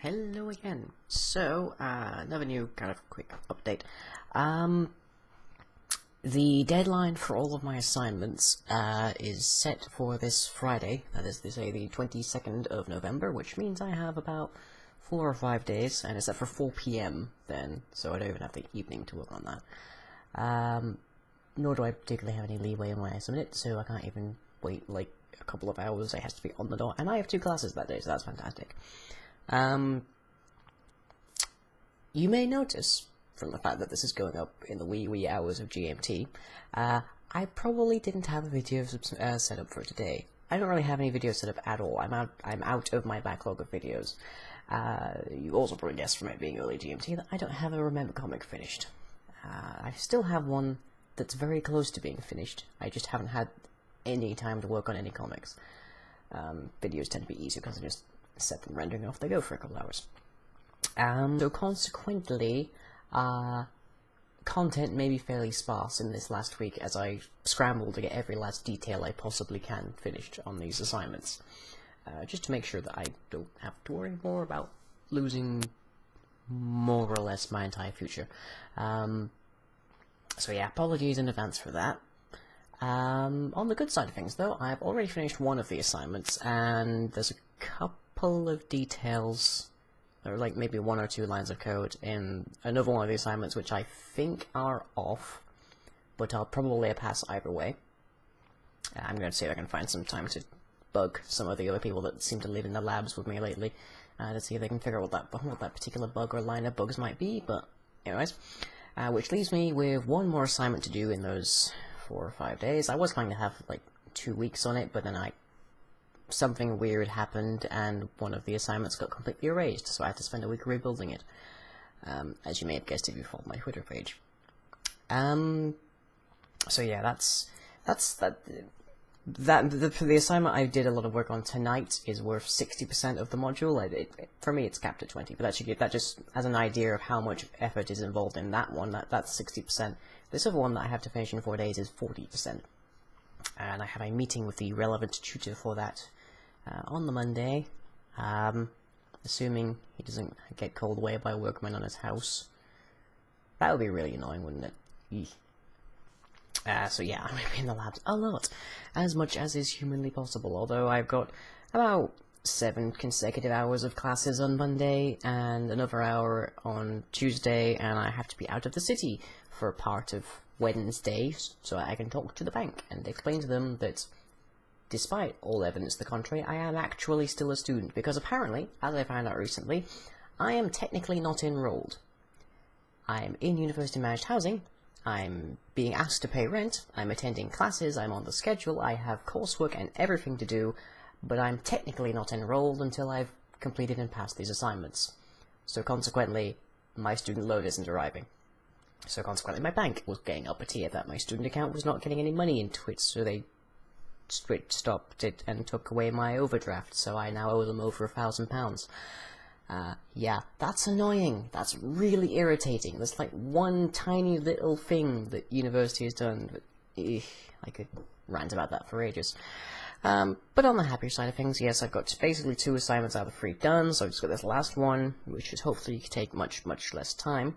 Hello again. So, another new kind of quick update. The deadline for all of my assignments is set for this Friday, that is to say the 22nd of November, which means I have about 4 or 5 days, and it's set for 4 PM then, so I don't even have the evening to work on that. Nor do I particularly have any leeway in when I submit it, so I can't even wait like a couple of hours. It has to be on the dot, and I have 2 classes that day, so that's fantastic. You may notice, from the fact that this is going up in the wee hours of GMT, I probably didn't have a video set up for today. I don't really have any videos set up at all. I'm out of my backlog of videos. You also probably guessed from it being early GMT that I don't have a Remember comic finished. I still have one that's very close to being finished. I just haven't had any time to work on any comics. Videos tend to be easier because I just set them rendering off, they go for a couple hours. So consequently, content may be fairly sparse in this last week as I scramble to get every last detail I possibly can finished on these assignments. Just to make sure that I don't have to worry more about losing more or less my entire future. So yeah, apologies in advance for that. On the good side of things though, I've already finished one of the assignments, and there's a couple of details, or like maybe 1 or 2 lines of code in another one of the assignments which I think are off, but I'll probably pass either way. I'm going to see if I can find some time to bug some of the other people that seem to live in the labs with me lately, to see if they can figure out what that particular bug or line of bugs might be, but anyways. Which leaves me with one more assignment to do in those 4 or 5 days. I was going to have like 2 weeks on it, but then something weird happened and one of the assignments got completely erased, so I had to spend a week rebuilding it. As you may have guessed if you followed my Twitter page. So yeah, the assignment I did a lot of work on tonight is worth 60% of the module. For me, it's capped at 20, but that just as an idea of how much effort is involved in that one. That's 60%. This other one that I have to finish in 4 days is 40%. And I have a meeting with the relevant tutor for that on the Monday, assuming he doesn't get called away by workmen on his house. That would be really annoying, wouldn't it? Eek. So yeah, I'm going to be in the labs a lot, as much as is humanly possible, although I've got about 7 consecutive hours of classes on Monday, and another hour on Tuesday, and I have to be out of the city for part of Wednesday, so I can talk to the bank and explain to them that, despite all evidence to the contrary, I am actually still a student, because apparently, as I found out recently, I am technically not enrolled. I am in university managed housing, I'm being asked to pay rent, I'm attending classes, I'm on the schedule, I have coursework and everything to do, but I'm technically not enrolled until I've completed and passed these assignments. So consequently, my student loan isn't arriving. So consequently, my bank was getting uppity that my student account was not getting any money into it, so they stopped it and took away my overdraft, so I now owe them over £1,000. Yeah, that's annoying. That's really irritating. There's like one tiny little thing that university has done, but I could rant about that for ages. But on the happier side of things, yes, I've got basically 2 assignments out of 3 done, so I've just got this last one, which should hopefully take much less time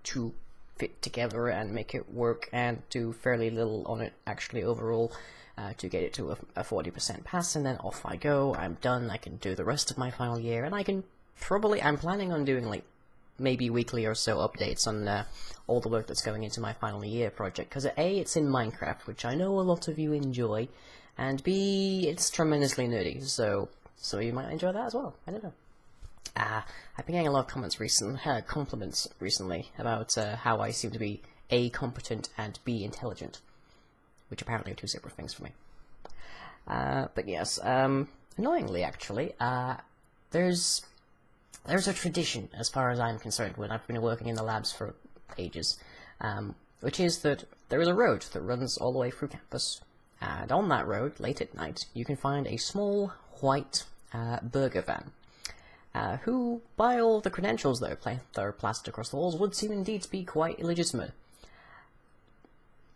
to fit together and make it work, and do fairly little on it actually overall, to get it to a 40% pass, and then off I go. I'm done. I can do the rest of my final year, and I'm planning on doing like maybe weekly or so updates on all the work that's going into my final year project, because A, it's in Minecraft, which I know a lot of you enjoy, and B, it's tremendously nerdy, so you might enjoy that as well. I don't know. I've been getting a lot of compliments recently about how I seem to be A, competent, and B, intelligent, which apparently are 2 separate things for me. But yes, annoyingly actually, there's a tradition, as far as I'm concerned, when I've been working in the labs for ages, which is that there is a road that runs all the way through campus, and on that road, late at night, you can find a small, white burger van, who, by all the credentials that are plastered across the walls, would seem indeed to be quite illegitimate.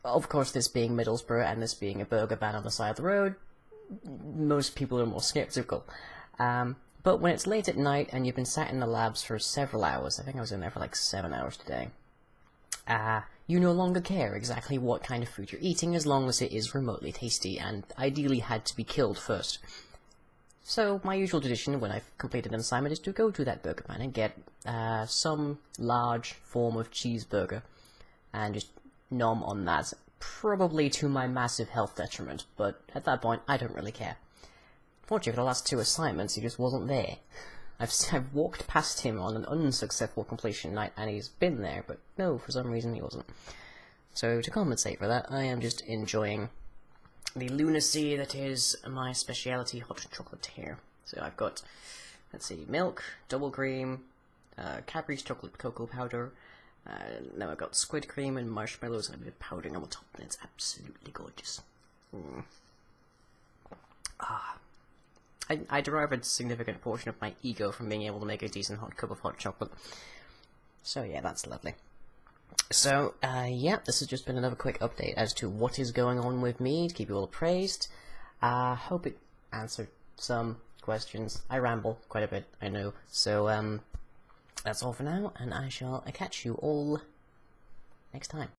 Of course, this being Middlesbrough, and this being a burger van on the side of the road, most people are more skeptical. But when it's late at night and you've been sat in the labs for several hours, I think I was in there for like 7 hours today, you no longer care exactly what kind of food you're eating as long as it is remotely tasty and ideally had to be killed first. So my usual tradition when I've completed an assignment is to go to that Burger Man and get some large form of cheeseburger and just nom on that, probably to my massive health detriment, but at that point I don't really care. Fortunately for the last 2 assignments he just wasn't there. I've walked past him on an unsuccessful completion night and he's been there, but no, for some reason he wasn't. So to compensate for that, I am just enjoying the lunacy that is my specialty hot chocolate here. So I've got, let's see, milk, double cream, Cadbury's chocolate cocoa powder, now I've got squid cream and marshmallows and a bit of powdering on the top, and it's absolutely gorgeous. I derive a significant portion of my ego from being able to make a decent hot cup of hot chocolate. So yeah, that's lovely. So, yeah, this has just been another quick update as to what is going on with me, to keep you all appraised. Hope it answered some questions. I ramble quite a bit, I know. So, that's all for now, and I shall catch you all next time.